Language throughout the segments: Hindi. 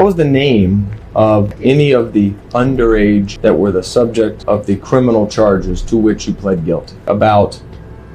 What was the name of any of the underage that were the subject of the criminal charges to which you pled guilty? About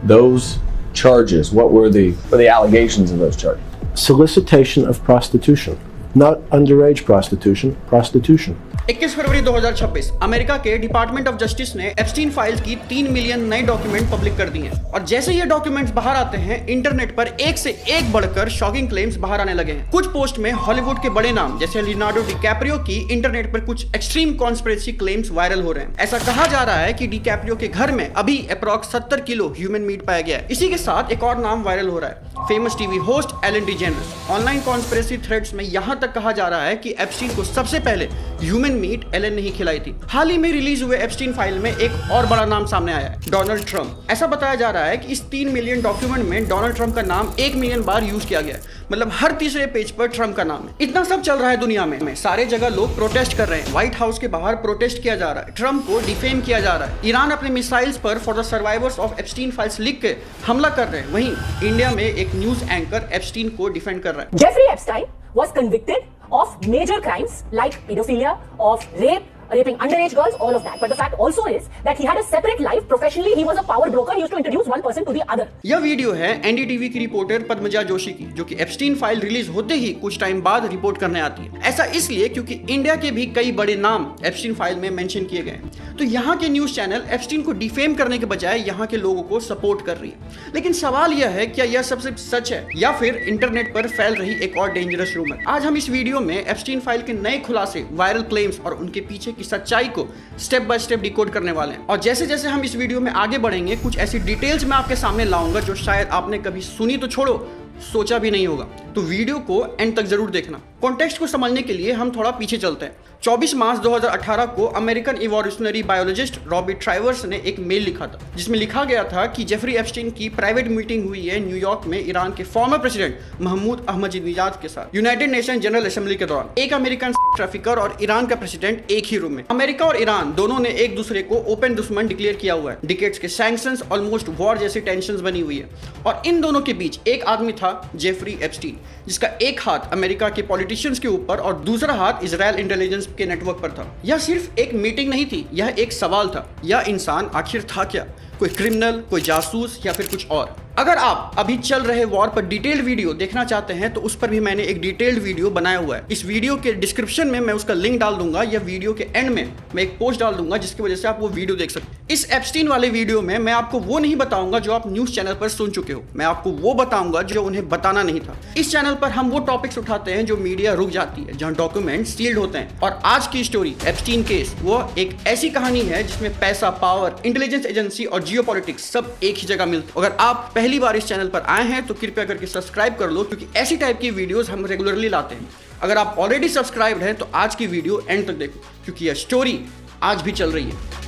those charges, what were the allegations of those charges? Solicitation of prostitution, not underage prostitution, prostitution. 21 February 2026 America के डिपार्टमेंट ऑफ जस्टिस ने एप्स्टीन फाइल्स की 3 मिलियन नए डॉक्यूमेंट पब्लिक कर दिए हैं और जैसे ये डॉक्यूमेंट्स बाहर आते हैं इंटरनेट पर एक से एक बढ़कर शॉकिंग क्लेम्स बाहर आने लगे हैं। कुछ पोस्ट में हॉलीवुड के बड़े नाम जैसे लियोनार्डो डिकैप्रियो की इंटरनेट पर कुछ एक्सट्रीम कॉन्स्पिरेसी क्लेम्स वायरल हो रहे हैं। ऐसा कहा जा रहा है कि डिकैप्रियो के घर में अभी अप्रॉक्स 70 किलो ह्यूमन मीट पाया गया है। इसी के साथ एक और नाम वायरल हो रहा है, famous TV host Ellen DeGeneres. Online conspiracy threads में यहां तक कहा जा रहा है कि एप्स्टीन को सबसे पहले ह्यूमन मीट एलन ने खिलाई थी। हाल ही में रिलीज हुए एप्स्टीन फाइल में एक और बड़ा नाम सामने आया है, डोनाल्ड ट्रंप। ऐसा बताया जा रहा है कि इस 3 मिलियन डॉक्यूमेंट में डोनाल्ड ट्रंप का नाम 1 मिलियन बार यूज किया गया है, मतलब हर तीसरे पेज पर ट्रंप का नाम है। इतना सब चल रहा है दुनिया में सारे जगह लोग प्रोटेस्ट कर रहे हैं। व्हाइट हाउस के बाहर प्रोटेस्ट किया जा रहा है, ट्रंप को डिफेम किया जा रहा है। ईरान अपने मिसाइल्स पर for the survivors of Epstein files लिख के हमला कर रहे हैं। वहीं इंडिया में एक न्यूज एंकर एप्स्टीन को डिफेंड कर रहा है। Jeffrey Epstein was convicted of major crimes like pedophilia, of rape, raping underage girls, all of that. But the fact also is that he had a separate life. Professionally, he was a power broker. He used to introduce one person to the other. यह वीडियो है एनडीटीवी की रिपोर्टर पद्मजा जोशी की, जो कि एप्स्टीन फाइल रिलीज होते ही कुछ टाइम बाद रिपोर्ट करने आती है। ऐसा इसलिए क्योंकि इंडिया के भी कई बड़े नाम एप्स्टीन फाइल में मेंशन किए गए हैं। तो यहाँ के न्यूज चैनल एप्स्टीन को डिफेम करने के बजाय यहाँ के लोगों को सपोर्ट कर रही है। लेकिन सवाल यह है, क्या यह सबसे सच है या फिर इंटरनेट पर फैल रही एक और डेंजरस रूमर? आज हम इस वीडियो में एप्स्टीन फाइल के नए खुलासे, वायरल क्लेम्स और उनके पीछे की सच्चाई को स्टेप बाय स्टेप डिकोड करने वाले हैं। और जैसे जैसे हम इस वीडियो में आगे बढ़ेंगे, कुछ ऐसी डिटेल्स मैं आपके सामने लाऊंगा जो शायद आपने कभी सुनी तो छोड़ो, सोचा भी नहीं होगा। तो वीडियो को एंड तक जरूर देखना। कॉन्टेक्स्ट को समझने के लिए हम थोड़ा पीछे चलते हैं। 24 मार्च 2018 को American evolutionary biologist Robbie traverse ने एक मेल लिखा था, जिसमें लिखा गया था कि जेफरी एप्स्टीन की प्राइवेट मीटिंग हुई है न्यूयॉर्क में ईरान के फॉर्मर प्रेसिडेंट महमूद अहमदीनेजाद के साथ यूनाइटेड नेशन जनरल असेंबली के दौरान। एक अमेरिकन ट्रैफिकर और ईरान का प्रेसिडेंट एक ही रूम में। अमेरिका और ईरान दोनों ने एक दूसरे को ओपन दुश्मन डिक्लेयर किया हुआ है। डिकेड्स के सैंक्शंस, ऑलमोस्ट वॉर जैसी टेंशंस बनी हुई है और इन दोनों के बीच एक आदमी था, जेफरी एप्स्टीन, जिसका एक हाथ अमेरिका के पॉलिटिशियंस के ऊपर और दूसरा हाथ इजराइल इंटेलिजेंस के नेटवर्क पर था। यह सिर्फ एक मीटिंग नहीं थी, यह एक सवाल था, यह इंसान आखिर था क्या? कोई क्रिमिनल, कोई जासूस या फिर कुछ और? अगर आप अभी चल रहे वॉर पर डिटेल्ड वीडियो देखना चाहते हैं तो उस पर भी मैंने एक डिटेल्ड वीडियो बनाया हुआ है। इस वीडियो के डिस्क्रिप्शन में मैं उसका लिंक डाल दूंगा या वीडियो के एंड में मैं एक पोस्ट डाल दूंगा, जिसकी वजह से आप वो वीडियो देख सकते हैं। इस एप्स्टीन वाले वीडियो में मैं आपको वो नहीं बताऊंगा जो आप न्यूज चैनल पर सुन चुके हो, मैं आपको वो बताऊंगा जो उन्हें बताना नहीं था। इस चैनल पर हम वो टॉपिक्स उठाते हैं जो मीडिया रुक जाती है, जहां डॉक्यूमेंट सील्ड होते हैं। और आज की स्टोरी एप्स्टीन केस वो एक ऐसी कहानी है जिसमें पैसा, पावर, इंटेलिजेंस एजेंसी और जियोपॉलिटिक्स सब एक ही जगह मिलते। अगर आप पहली बार इस चैनल पर आए हैं तो कृपया करके सब्सक्राइब कर लो, क्योंकि ऐसी टाइप की वीडियोस हम रेगुलरली लाते हैं। अगर आप ऑलरेडी सब्सक्राइब्ड हैं तो आज की वीडियो एंड तक देखो, क्योंकि यह स्टोरी आज भी चल रही है।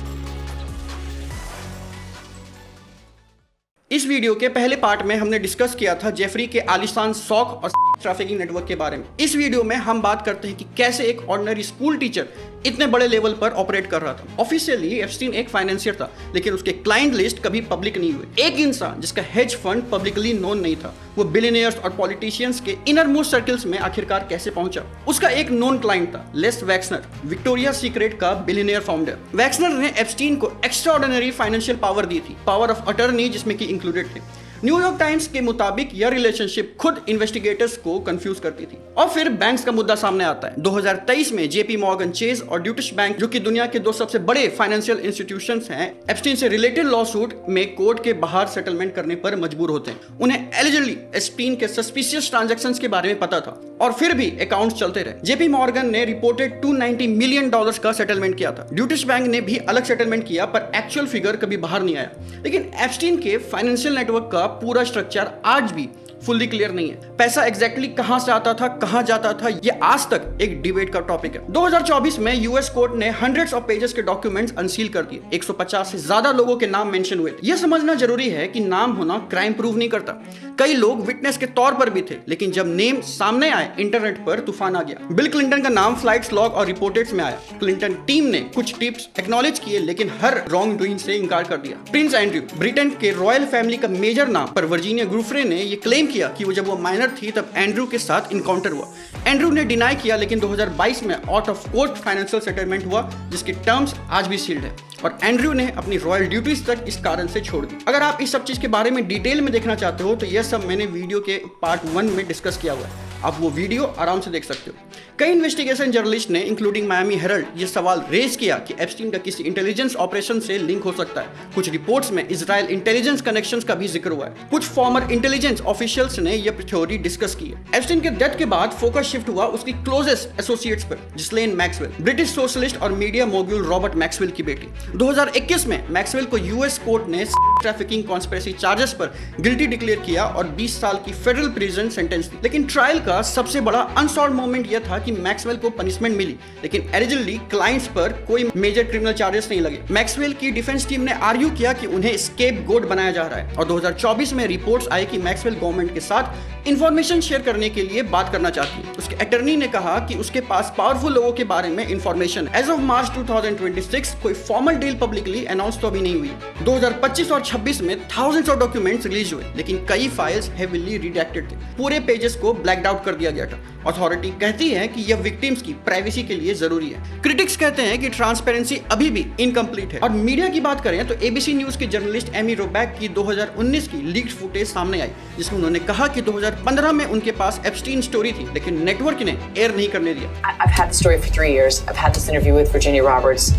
इस वीडियो के पहले पार्ट में हमने डिस्कस किया था जेफरी के आलिशान शौक और ट्रैफिकिंग नेटवर्क के बारे में। इस वीडियो में हम बात करते हैं कि कैसे एक ऑर्डिनरी स्कूल टीचर इतने बड़े लेवल पर ऑपरेट कर रहा था। ऑफिशियली एप्स्टीन एक फाइनेंशियर था, लेकिन उसके क्लाइंट लिस्ट कभी पब्लिक नहीं हुए। एक इंसान जिसका हेज फंड पब्लिकली नोन नहीं था, वो बिलियनियर्स और पॉलिटिशियंस के इनर मोस्ट सर्कल्स में आखिरकार कैसे पहुंचा? उसका एक नोन क्लाइंट था, लेस वैक्सनर, विक्टोरिया सीक्रेट का बिलियनियर फाउंडर। वैक्सनर ने एप्स्टीन को एक्स्ट्राऑर्डिनरी फाइनेंशियल पावर दी थी, पावर ऑफ अटर्नी, जिसमें कि इंक्लूडेड थे। न्यूयॉर्क टाइम्स के मुताबिक यह रिलेशनशिप खुद इन्वेस्टिगेटर्स को कंफ्यूज करती थी। और फिर बैंक्स का मुद्दा सामने आता है। 2023 में जेपी मॉर्गन चेज और ड्यूटिश बैंक, जो कि दुनिया के 2 सबसे बड़े फाइनेंशियल इंस्टीट्यूशंस हैं, एप्स्टीन से रिलेटेड लॉसूट में कोर्ट के बाहर सेटलमेंट करने पर मजबूर होते हैं। उन्हें एलिजिबली एप्स्टीन के सस्पिशियस ट्रांजैक्शंस के बारे में पता था और फिर भी अकाउंट्स चलते रहे। जेपी मॉर्गन ने रिपोर्टेड $290 मिलियन का सेटलमेंट किया था। ड्यूटिश बैंक ने भी अलग सेटलमेंट किया, पर एक्चुअल फिगर कभी बाहर नहीं आया। लेकिन एप्स्टीन के फाइनेंशियल नेटवर्क का पूरा स्ट्रक्चर आज भी फुल्ली क्लियर नहीं है। पैसा एग्जैक्टली कहां से आता था, कहां जाता था, यह आज तक एक डिबेट का टॉपिक है। 2024 में यूएस कोर्ट ने हंड्रेड्स ऑफ पेजेस के डॉक्यूमेंट्स अनसील कर दिए। 150 से ज्यादा लोगों के नाम मेंशन हुए। यह समझना जरूरी है कि नाम होना क्राइम प्रूव नहीं करता। कई लोग विटनेस के तौर पर भी थे, लेकिन जब नेम सामने आए इंटरनेट पर तूफान आ गया। बिल क्लिंटन का नाम फ्लाइट्स लॉग और रिपोर्टेड्स में आया। क्लिंटन टीम ने कुछ टिप्स एक्नॉलेज किए, लेकिन हर रॉन्ग डूइंग से इनकार कर दिया। प्रिंस एंड्रयू, ब्रिटेन के रॉयल फैमिली का मेजर नाम, पर वर्जीनिया ग्रुफरे ने यह क्लेम किया कि जब वो माइनर थी तब एंड्रू के साथ इनकाउंटर हुआ। एंड्रू ने डिनाई किया, लेकिन 2022 में out of court financial settlement हुआ जिसके टर्म्स आज भी सील्ड है और एंड्रू ने अपनी रॉयल ड्यूटीज तक इस कारण से छोड़ दी। अगर आप इस सब चीज के बारे में डिटेल में देखना चाहते हो तो यह सब मैंने वीडियो के पार्ट 1 में डिस्कस किया हुआ है, आप वो वीडियो आराम से देख सकते हो। कई इन्वेस्टिगेशन जर्नलिस्ट ने इंक्लूडिंग मायामी हेरल्ड ये सवाल रेज किया कि एप्स्टीन का किसी इंटेलिजेंस ऑपरेशन से लिंक हो सकता है। कुछ रिपोर्ट्स में इजराइल इंटेलिजेंस कनेक्शंस का भी जिक्र हुआ है। कुछ फॉर्मर इंटेलिजेंस ऑफिशियल्स ने यह थ्योरी डिस्कस की है। एप्स्टीन के डेथ के बाद फोकस शिफ्ट हुआ उसकी क्लोजेस्ट एसोसिएट्स पर, जिस्लेन मैक्सवेल, ब्रिटिश सोशलिस्ट और मीडिया मोग्युल रॉबर्ट मैक्सवेल की बेटी। 2021 में मैक्सवेल को यूएस कोर्ट ने ट्रैफिकिंग कॉन्स्पिरेसी चार्जेस पर गिल्टी डिक्लेयर किया और 20 साल की फेडरल प्रिजन सेंटेंस दी। लेकिन ट्रायल का सबसे बड़ा अनसॉल्व्ड मोमेंट यह था कि मैक्सवेल को पनिशमेंट मिली, लेकिन ओरिजिनली क्लाइंट्स पर कोई मेजर क्रिमिनल चार्जेस नहीं लगे। मैक्सवेल की डिफेंस टीम ने आर्ग्यू किया कि उन्हें स्केपगोट बनाया जा रहा है और 2024 में रिपोर्ट्स आई कि मैक्सवेल गवर्नमेंट के साथ इंफॉर्मेशन शेयर करने के लिए बात करना चाहती है। उसके अटर्नी ने कहा कि उसके पास पावरफुल लोगों के बारे में इंफॉर्मेशन है। एज ऑफ मार्च 2026 कोई फॉर्मल डील पब्लिकली अनाउंस तो अभी नहीं हुई। 2025 और 26 में थाउजेंड्स ऑफ डॉक्यूमेंट्स रिलीज हुए, लेकिन कई फाइल्स हेवीली रिडेक्टेड थे। पूरे पेजेस को ब्लैक्ड आउट कर दिया गया था। अथॉरिटी कहती है कि यह विक्टिम्स की प्राइवेसी के लिए जरूरी है। क्रिटिक्स कहते हैं कि ट्रांसपेरेंसी अभी भी इनकम्प्लीट है। और मीडिया की बात करें तो एबीसी न्यूज के जर्नलिस्ट एमी रोबैक की 2019 की लीक्ड फुटेज सामने आई, जिसमें उन्होंने कहा कि 2015 में उनके पास एप्स्टीन स्टोरी थी, लेकिन नेटवर्क ने एयर नहीं करने दिया। I've had the story for 3 years. I've had this interview with Virginia Roberts.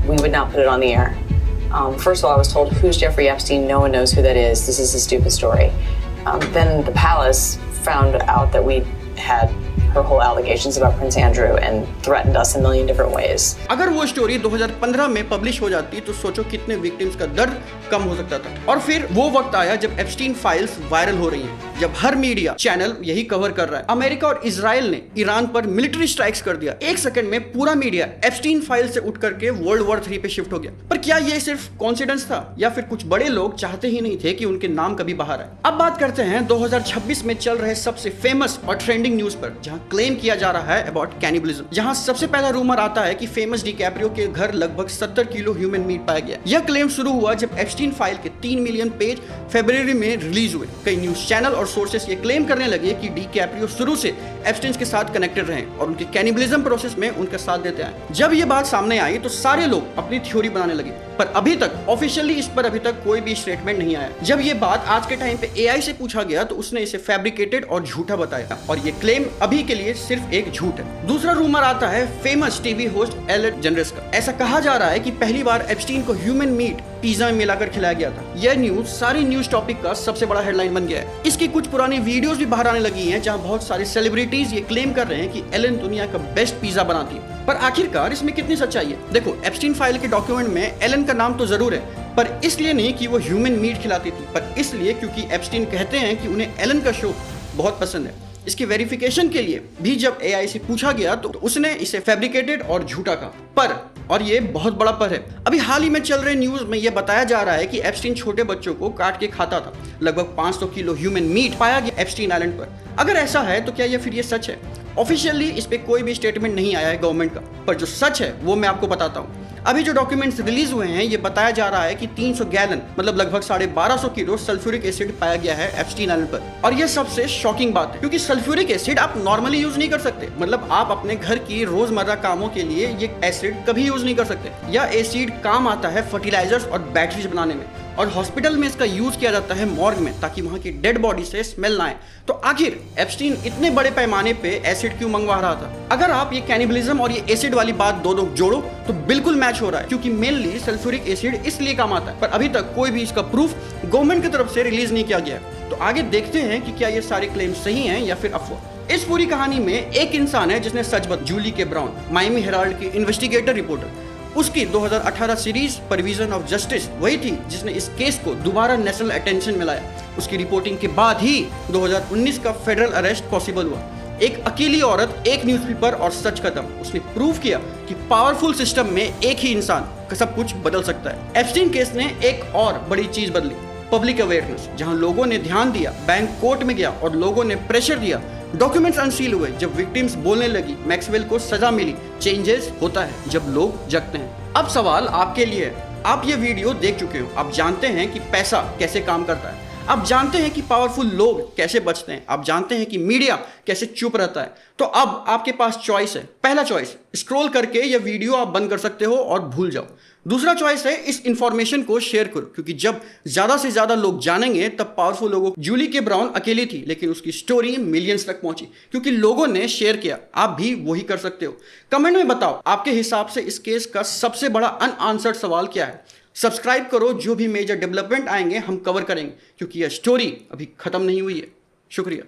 We would not put it on the air. First of all, I was told, who's Jeffrey Epstein? No one knows who that is. This is a stupid story. Then the palace found out that we had her whole allegations about Prince Andrew and threatened us a million different ways. अगर वो स्टोरी 2015 में पब्लिश हो जाती तो सोचो कितने विक्टिम्स का दर्द कम हो सकता था। और फिर वो वक्त आया जब एप्स्टीन फाइल्स वायरल हो रही हैं, जब हर मीडिया चैनल यही कवर कर रहा है। अमेरिका और इजराइल ने ईरान पर मिलिट्री स्ट्राइक्स कर दिया। एक सेकंड में पूरा मीडिया एप्स्टीन फाइल से उठ करके वर्ल्ड वॉर 3 पे शिफ्ट हो गया। पर क्या ये सिर्फ कॉन्सिडेंस था या फिर कुछ बड़े लोग चाहते ही नहीं थे कि उनके नाम कभी बाहर आए? अब बात करते हैं 2026 में चल रहे सबसे फेमस और ट्रेंडिंग न्यूज पर, जहां क्लेम किया जा रहा है अबाउट कैनिबलिज्म। जहां सबसे पहला रूमर आता है कि फेमस डिकैप्रियो के घर लगभग 70 किलो ह्यूमन मीट पाया गया। यह क्लेम शुरू हुआ जब एप्स्टीन फाइल के 3 मिलियन पेज फरवरी में रिलीज हुए। कई न्यूज चैनल और सोर्सेस ये क्लेम करने लगे कि डिकैप्रियो शुरू से एप्स्टीन के साथ कनेक्टेड रहे और उनके कैनिबलिज्म प्रोसेस में उनका साथ देते आए। जब ये बात सामने आई तो सारे लोग अपनी थ्योरी बनाने लगे, पर अभी तक ऑफिशियली इस पर अभी तक कोई भी स्टेटमेंट नहीं आया। जब ये बात आज के टाइम पे एआई से पूछा गया तो उसने इसे फैब्रिकेटेड और झूठा बताया और ये क्लेम अभी के लिए सिर्फ एक झूठ है। दूसरा रूमर आता है famous TV host Ellen DeGeneres का। ऐसा कहा जा रहा है कि पहली बार एप्स्टीन को ह्यूमन मीट पिज्जा में मिलाकर खिलाया गया था। यह न्यूज सारी न्यूज टॉपिक का सबसे बड़ा हेडलाइन बन गया है। इसकी कुछ पुरानी वीडियोस भी बाहर आने लगी हैं, जहां बहुत सारे सेलिब्रिटीज ये क्लेम कर रहे हैं कि एलन दुनिया का बेस्ट पिज्जा बनाती है। पर आखिरकार इसमें कितनी सच्चाई है? देखो, एप्स्टीन फाइल के डॉक्यूमेंट में एलन का नाम तो जरूर है, पर इसलिए नहीं कि वो ह्यूमन मीट खिलाती थी, पर इसलिए क्योंकि एप्स्टीन कहते हैं कि उन्हें एलन का शो बहुत पसंद है। इसकी वेरिफिकेशन के लिए भी जब एआई से पूछा गया तो उसने इसे फैब्रिकेटेड और झूठा कहा। पर, और ये बहुत बड़ा पर है, अभी हाल ही में चल रहे न्यूज में यह बताया जा रहा है कि एप्स्टीन छोटे बच्चों को काट के खाता था। लगभग 500 किलो ह्यूमन मीट पाया गया एप्स्टीन आइलैंड पर। अगर ऐसा है तो क्या ये फिर ये सच है? ऑफिशियली इस पे कोई भी स्टेटमेंट नहीं आया है गवर्नमेंट का, पर जो सच है वो मैं आपको बताता हूँ। अभी जो डॉक्यूमेंट्स रिलीज हुए हैं ये बताया जा रहा है कि 300 गैलन मतलब लगभग 1250 किलो सल्फ्यूरिक एसिड पाया गया है एप्स्टीन आइलैंड पर। और ये सबसे शॉकिंग बात है, क्योंकि सल्फ्यूरिक एसिड आप नॉर्मली यूज नहीं कर सकते। मतलब आप अपने घर की रोजमर्रा कामों के लिए ये एसिड कभी यूज नहीं कर सकते। यह एसिड काम आता है फर्टिलाइजर्स और बैटरीज बनाने में, और हॉस्पिटल में इसका यूज किया जाता है मॉर्ग में, ताकि वहां की डेड बॉडी से स्मेल ना आए। तो आखिर एप्स्टीन इतने बड़े पैमाने पे एसिड क्यों मंगवा रहा था? अगर आप ये कैनिबलिज्म और ये एसिड वाली बात दो जोड़ो तो बिल्कुल मैच हो रहा है, क्योंकि मेनली सल्फ्यूरिक एसिड इसलिए काम आता है, पर अभी तक कोई भी इसका प्रूफ गवर्नमेंट की तरफ से रिलीज नहीं किया गया है। तो आगे देखते हैं कि क्या ये सारे क्लेम सही हैं या फिर अफवाह। इस पूरी कहानी में एक इंसान है जिसने सच बता, जूली के ब्राउन, मायामी हेराल्ड की इन्वेस्टिगेटर रिपोर्टर। उसकी 2018 सीरीज परविजन ऑफ जस्टिस वही थी जिसने इस केस को दोबारा नेशनल अटेंशन में लाया। उसकी रिपोर्टिंग के बाद ही 2019 का फेडरल अरेस्ट पॉसिबल हुआ। एक अकेली औरत, एक न्यूज़पेपर और सच का दम। उसने प्रूव किया कि पावरफुल सिस्टम में एक ही इंसान सब कुछ बदल सकता है। एप्स्टीन केस ने एक और बड़ी चीज बदली, पब्लिक अवेयरनेस। जहां लोगों ने ध्यान दिया, बैंक कोर्ट में गया और लोगों ने प्रेशर दिया, डॉक्यूमेंट्स अनसील हुए, जब विक्टिम्स बोलने लगी, मैक्सवेल को सजा मिली। चेंजेस होता है जब लोग जगते हैं। अब सवाल आपके लिए है, आप ये वीडियो देख चुके हो, आप जानते हैं कि पैसा कैसे काम करता है। आप जानते हैं कि पावरफुल लोग कैसे बचते हैं, आप जानते हैं कि मीडिया कैसे चुप रहता है। तो अब आपके पास चॉइस है। पहला चॉइस, स्क्रॉल करके यह वीडियो आप बंद कर सकते हो और भूल जाओ। दूसरा चॉइस है, इस इंफॉर्मेशन को शेयर करो, क्योंकि जब ज्यादा से ज्यादा लोग जानेंगे तब पावरफुल लोगों को। जूली के ब्राउन अकेली थी, लेकिन उसकी स्टोरी मिलियंस तक पहुंची क्योंकि लोगों ने शेयर किया। आप भी वही कर सकते हो। कमेंट में बताओ आपके हिसाब से इस केस का सबसे बड़ा अनआंसर्ड सवाल क्या है। सब्सक्राइब करो, जो भी मेजर डेवलपमेंट आएंगे हम कवर करेंगे, क्योंकि यह स्टोरी अभी खत्म नहीं हुई है। शुक्रिया।